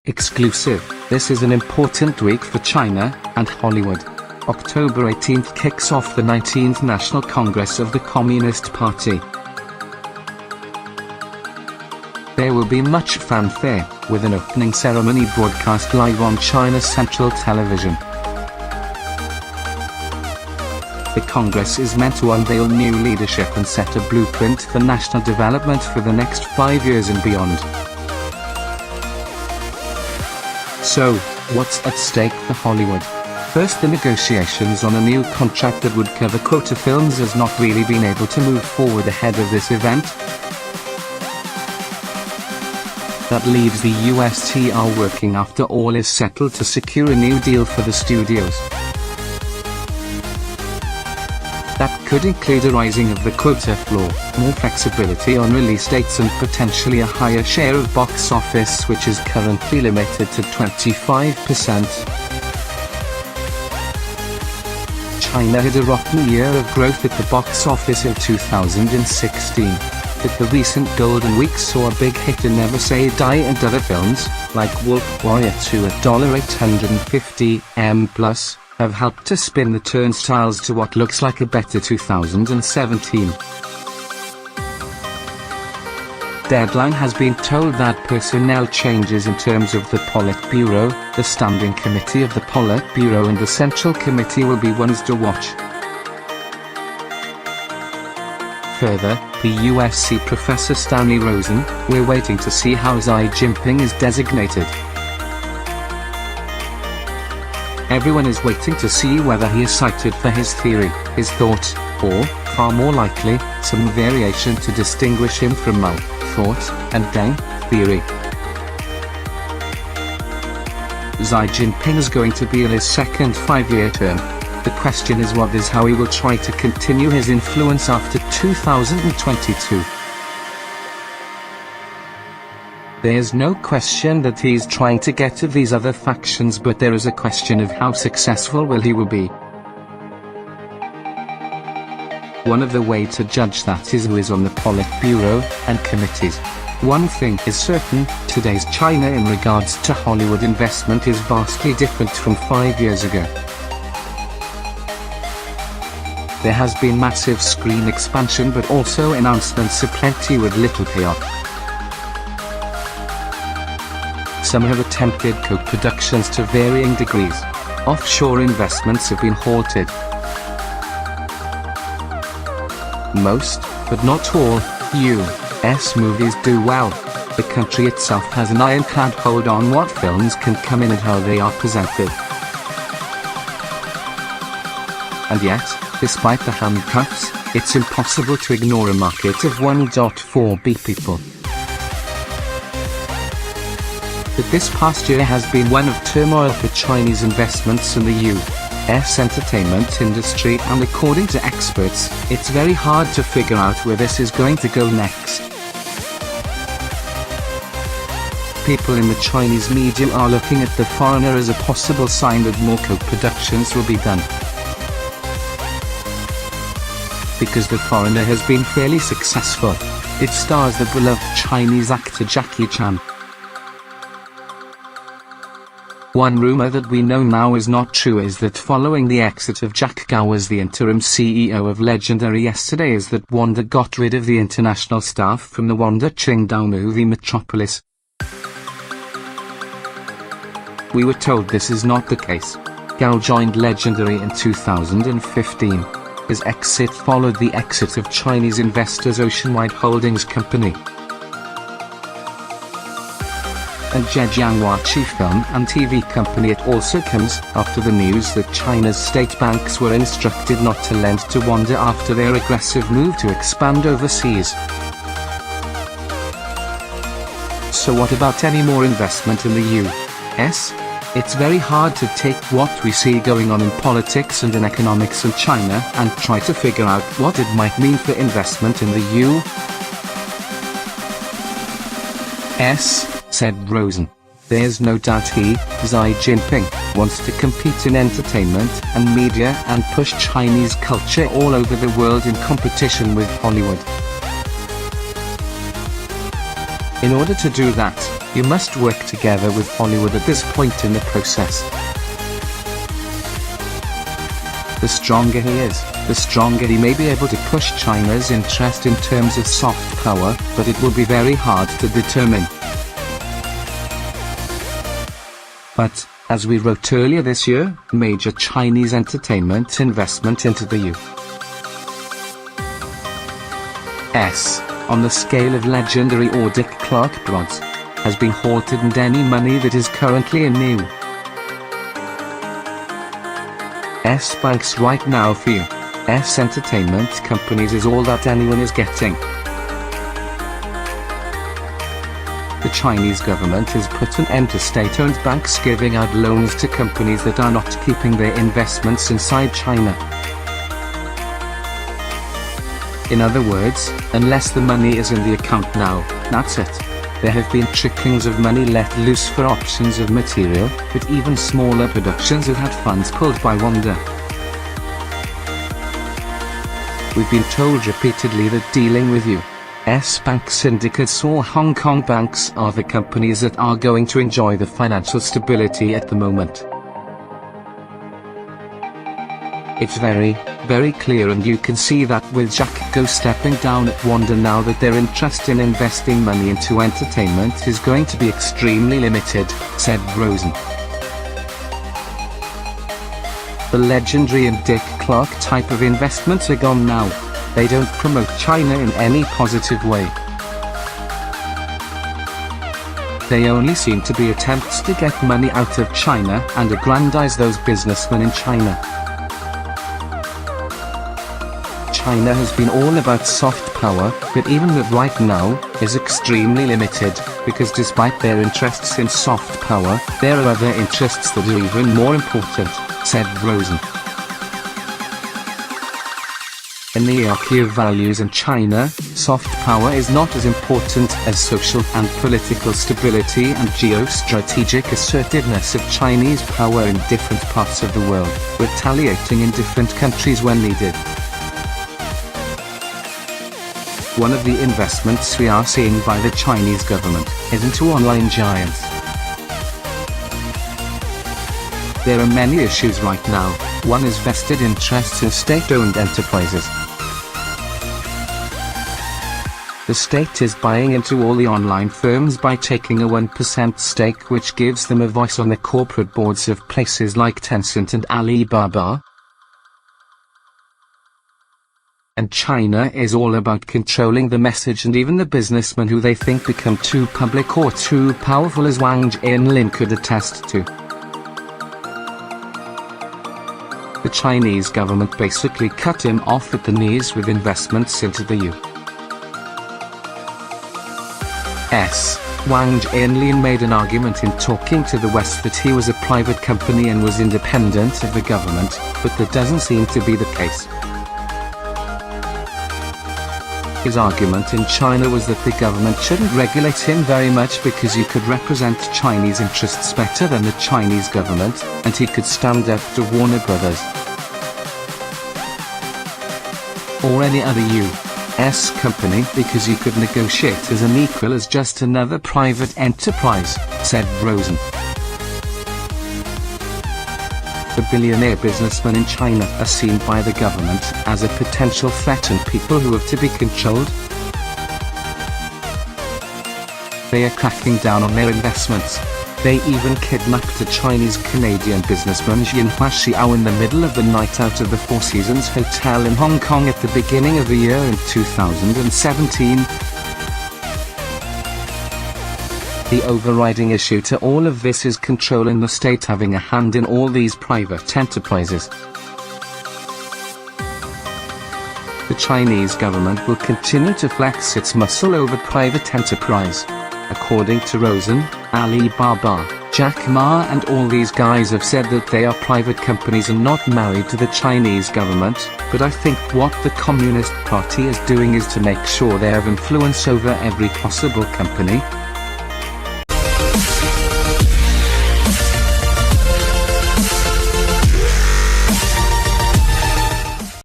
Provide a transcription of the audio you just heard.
Exclusive. This is an important week for China and Hollywood. October 18th kicks off the 19th National Congress of the Communist Party. There will be much fanfare, with an opening ceremony broadcast live on China Central Television. The Congress is meant to unveil new leadership and set a blueprint for national development for the next 5 years and beyond. So, what's at stake for Hollywood? First, the negotiations on a new contract that would cover quota films has not really been able to move forward ahead of this event. That leaves the USTR working after all is settled to secure a new deal for the studios. That could include a rising of the quota floor, more flexibility on release dates and potentially a higher share of box office, which is currently limited to 25%. China had a rotten year of growth at the box office in 2016. But the recent Golden Week saw a big hit in Never Say Die and other films, like Wolf Warrior 2 at $850M+, have helped to spin the turnstiles to what looks like a better 2017. Deadline has been told that personnel changes in terms of the Politburo, the Standing Committee of the Politburo and the Central Committee will be ones to watch. Further, the USC Professor Stanley Rosen, we're waiting to see how Xi Jinping is designated. Everyone is waiting to see whether he is cited for his theory, his thought, or, far more likely, some variation to distinguish him from Mao, thought, and Deng, theory. Xi Jinping is going to be in his second 5-year term. The question is what is how he will try to continue his influence after 2022. There's no question that he's trying to get to these other factions, but there is a question of how successful he will be. One of the ways to judge that is who is on the Politburo and committees. One thing is certain, today's China in regards to Hollywood investment is vastly different from 5 years ago. There has been massive screen expansion but also announcements aplenty with little payoff. Some have attempted co-productions to varying degrees. Offshore investments have been halted. Most, but not all, U.S. movies do well. The country itself has an ironclad hold on what films can come in and how they are presented. And yet, despite the handcuffs, it's impossible to ignore a market of 1.4 billion people. But this past year has been one of turmoil for Chinese investments in the U.S. entertainment industry, and according to experts, it's very hard to figure out where this is going to go next. People in the Chinese media are looking at The Foreigner as a possible sign that more co-productions will be done. Because The Foreigner has been fairly successful. It stars the beloved Chinese actor Jackie Chan. One rumor that we know now is not true is that following the exit of Jack Gao as the interim CEO of Legendary yesterday is that Wanda got rid of the international staff from the Wanda Qingdao Movie Metropolis. We were told this is not the case. Gao joined Legendary in 2015. His exit followed the exit of Chinese investors Oceanwide Holdings Company and Zhejianghuachi Film and TV Company. It also comes after the news that China's state banks were instructed not to lend to Wanda after their aggressive move to expand overseas. So what about any more investment in the U.S.? It's very hard to take what we see going on in politics and in economics in China and try to figure out what it might mean for investment in the U.S., said Rosen. There's no doubt Xi Jinping, wants to compete in entertainment and media and push Chinese culture all over the world in competition with Hollywood. In order to do that, You must work together with Hollywood at this point in the process. The stronger he is, the stronger he may be able to push China's interest in terms of soft power, but it will be very hard to determine. But, as we wrote earlier this year, major Chinese entertainment investment into the U.S., on the scale of legendary or Dick Clark Prods, has been halted, and any money that is currently in new S banks right now for U.S. entertainment companies is all that anyone is getting. The Chinese government has put an end to state-owned banks giving out loans to companies that are not keeping their investments inside China. In other words, unless the money is in the account now, that's it. There have been tricklings of money let loose for options of material, but even smaller productions have had funds pulled by Wanda. We've been told repeatedly that dealing with U.S. bank syndicates or Hong Kong banks are the companies that are going to enjoy the financial stability at the moment. It's very, very clear, and you can see that with Jack Gao stepping down at Wanda now, that their interest in investing money into entertainment is going to be extremely limited, said Rosen. The legendary and Dick Clark type of investments are gone now. They don't promote China in any positive way. They only seem to be attempts to get money out of China and aggrandize those businessmen in China. China has been all about soft power, but even that right now is extremely limited, because despite their interests in soft power, there are other interests that are even more important, said Rosen. In the hierarchy of values in China, soft power is not as important as social and political stability and geostrategic assertiveness of Chinese power in different parts of the world, retaliating in different countries when needed. One of the investments we are seeing by the Chinese government is into online giants. There are many issues right now. One is vested interests in state-owned enterprises. The state is buying into all the online firms by taking a 1% stake, which gives them a voice on the corporate boards of places like Tencent and Alibaba. And China is all about controlling the message and even the businessmen who they think become too public or too powerful, as Wang Jinping could attest to. The Chinese government basically cut him off at the knees with investments into the U.S. Wang Jinping made an argument in talking to the West that he was a private company and was independent of the government, but that doesn't seem to be the case. His argument in China was that the government shouldn't regulate him very much because you could represent Chinese interests better than the Chinese government, and he could stand up to Warner Brothers or any other U.S. company because you could negotiate as an equal as just another private enterprise, said Rosen. The billionaire businessmen in China are seen by the government as a potential threat and people who have to be controlled. They are cracking down on their investments. They even kidnapped a Chinese-Canadian businessman Xiao in the middle of the night out of the Four Seasons Hotel in Hong Kong at the beginning of the year in 2017. The overriding issue to all of this is control and the state having a hand in all these private enterprises. The Chinese government will continue to flex its muscle over private enterprise. According to Rosen, Alibaba, Jack Ma and all these guys have said that they are private companies and not married to the Chinese government, but I think what the Communist Party is doing is to make sure they have influence over every possible company,